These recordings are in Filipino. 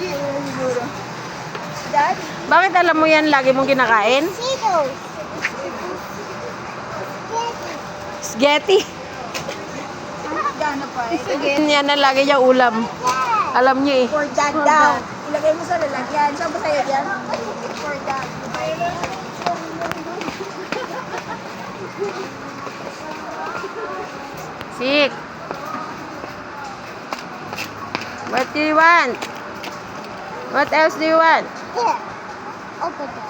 Siguro. Dad? Bakit alam mo yan lagi mong kinakain? Cheetos. Spaghetti. Gano pa eh. Yan na lagi niya ulam. Alam niyo eh. For dad daw. Ilagay mo sa lalagyan. Saan ba sa'yo yan? For dad. Sik. What do you want? What else do you want? Here. Open it.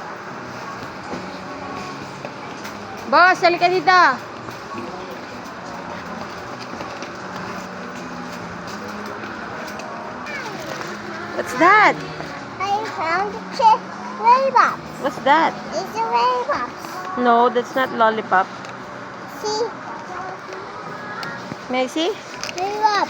Boss, halika dito. What's that? I found lollipops. What's that? It's a lollipops. No, that's not lollipop. See? May I see? Lollipop.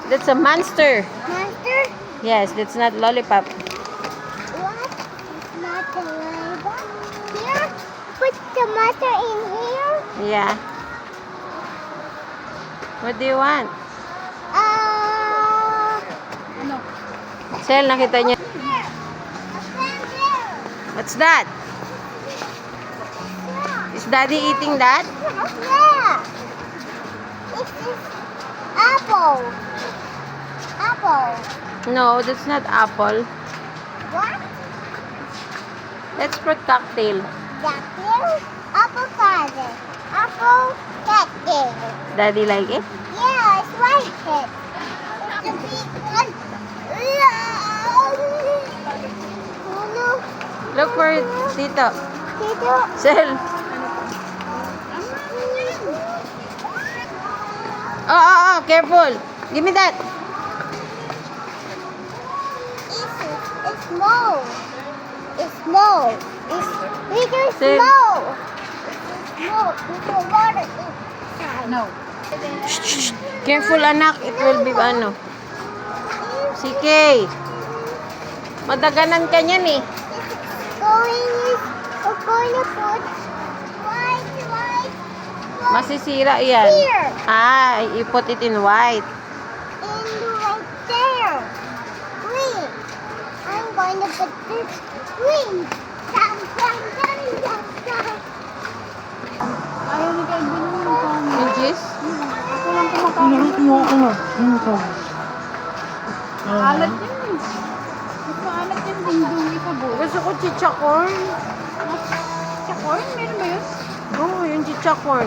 That's a monster. Monster? Yes, that's not lollipop. What? It's not a lollipop. Here? Put the monster in here? Yeah. What do you want? Ano? Sel, nakita niya. What's that? Is Daddy eating that? Yeah. It's apple. Apple. No, that's not apple. What? That's fruit cocktail. Cocktail? Apple cider. Apple cocktail. Daddy like it? Yeah, it's like it. It's a big one. Oh no. Look for it, Tito. Tito. Sel. Oh, careful. Give me that. It's small. It's small. It's bigger Sel. small. It's small. It's a water inside. No. Careful, anak. It will be ano. CK. Madaganan ka niyan eh. We're going to put white. Masisira yan. Here. Ah, you put it in white. And right there. Green. I'm going to put this green. Dum, dum, dum, dum, dum. Ayaw ni Calvin yung kami. Yung cheese? Ako lang kumakain. Alat yun eh. Mas maalat yung dingdungi sa buhay. Gusto ko chicha corn. Corn? Meron ba yun? Oo, yung chicha corn.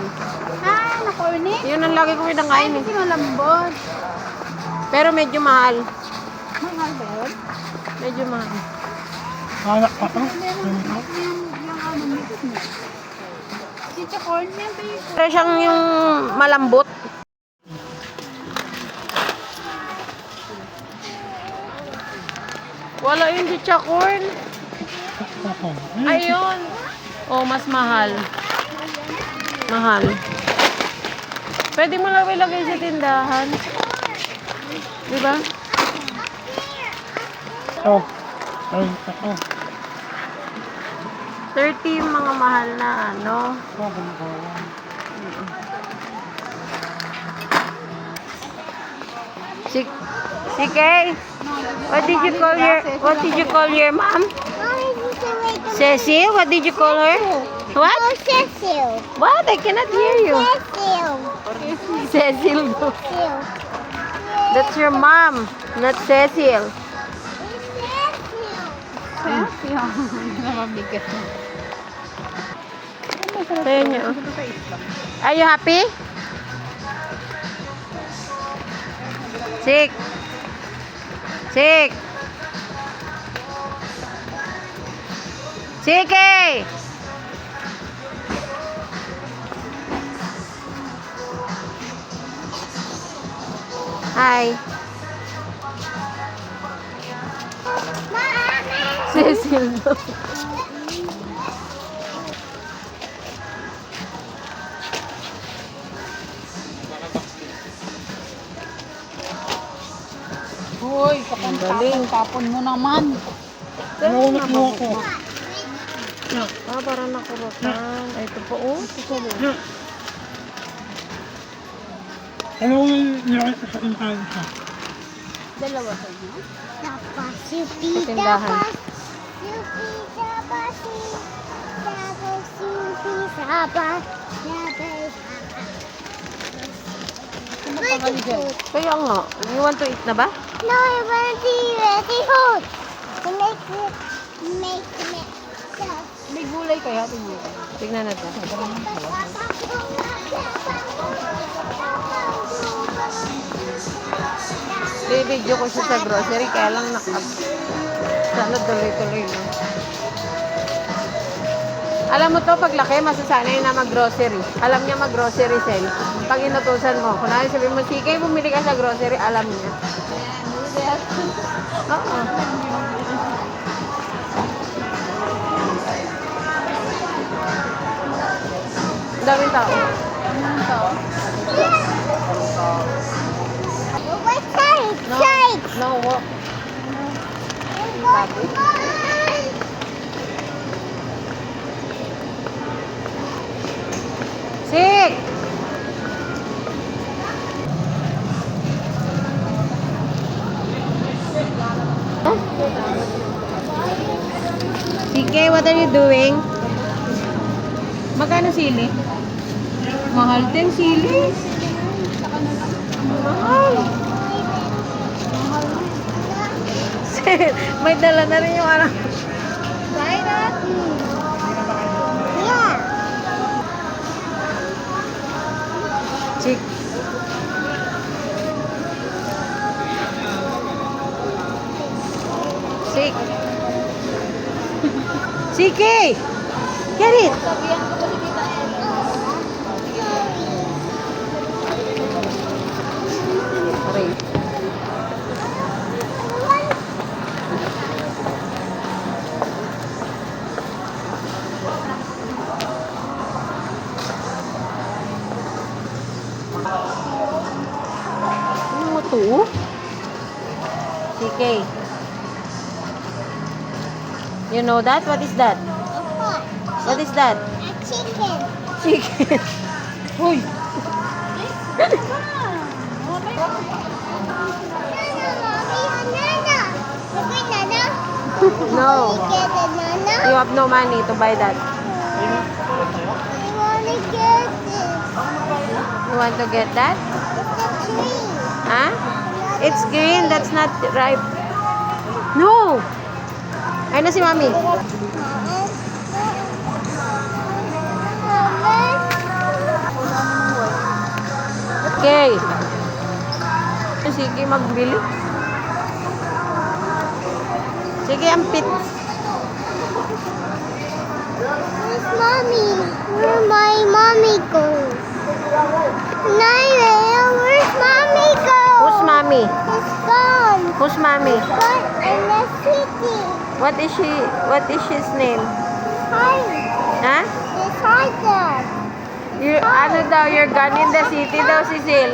Ah, nakornet. Yun ang lagi ko Ay, pinakain eh. kasi malambot. Pero medyo mahal. Mahal ba yun? Medyo mahal. Anak pa to? Meron yung ano nito. Chicha corn yan, babe. Pero siyang yung malambot. Wala yung chicha corn. Ayun. Oh, mas mahal. Mahal. Pwede mo lang ilagay sa tindahan. Diba? Oh. Ay, ako. 30 yung mga mahal na ano. CK, what did you call your mom? Cecil, what did you call her? What? Oh, Cecil. What? I cannot hear you. Cecil. Cecil. Cecil. That's your mom, not Cecil. Cecil. Mabigat. Kaya niyo. Are you happy? Sik. Sik. Siki. Hi. Cecil. Hoy, tapon mo naman. Naunat mo ako. Ah, parang nakurutan. Ay, ito po, oh. Ano yung nilakit sa intahan siya? Dalawa sa inyo? Tapas, yupi, Patindahan. tapas. Yupi, tapas, tapas, yupi, tapas. Tapas, Ano pa kayo dyan? Kaya nga, you want to eat na ba? No, I want to eat ready hold. To make it. May gulay kaya? Tingnan ko. Tignan natin. Bibidyo ko siya sa grocery, kaya lang sana tuloy-tuloy no. Alam mo to, paglaki, masasanay na mag-grocery. Alam niya mag-grocery sale. Pag inutusan mo, kung namin sabihin mo, sige, bumili ka sa grocery, alam niya. Oo. Ang daming tao. Anong tao? What side? No, Side. no, walk. Tabi. Sik! CK, what are you doing? Magkano sili? Mahal din sili. Mahal. May dala na rin yung anak. Try that. Yeah. Sik. Sik. CK! Get it! Sabihan ko ba si Tita Ella? Aray. Ano mo to? CK. You know that? What is that? What? What is that? A chicken. Chicken. Uy! No. Get a nana. You have no money to buy that. I wanna get this. You want to get that? It's a tree. Huh? It's green. That's not ripe. No! Ay na si Mami. Okay. Sige, magbili. Sige, ampit. Where's mommy? Where my mommy go? Naira, where's mommy go? Who's Mami? It's gone. Who's Mami? Gone in the city. What is his name? Hi. Ha? It's Tiger. Ano daw, you're gone in the city daw, Cecil.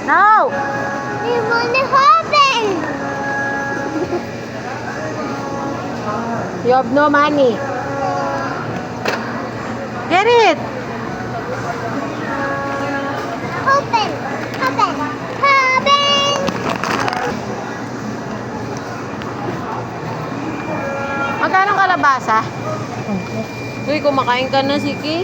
No! We wanna happen. You have no money. Get it! Open. Open. Open. Magkano kalabasa? Uy, kumakain ka na, Siki.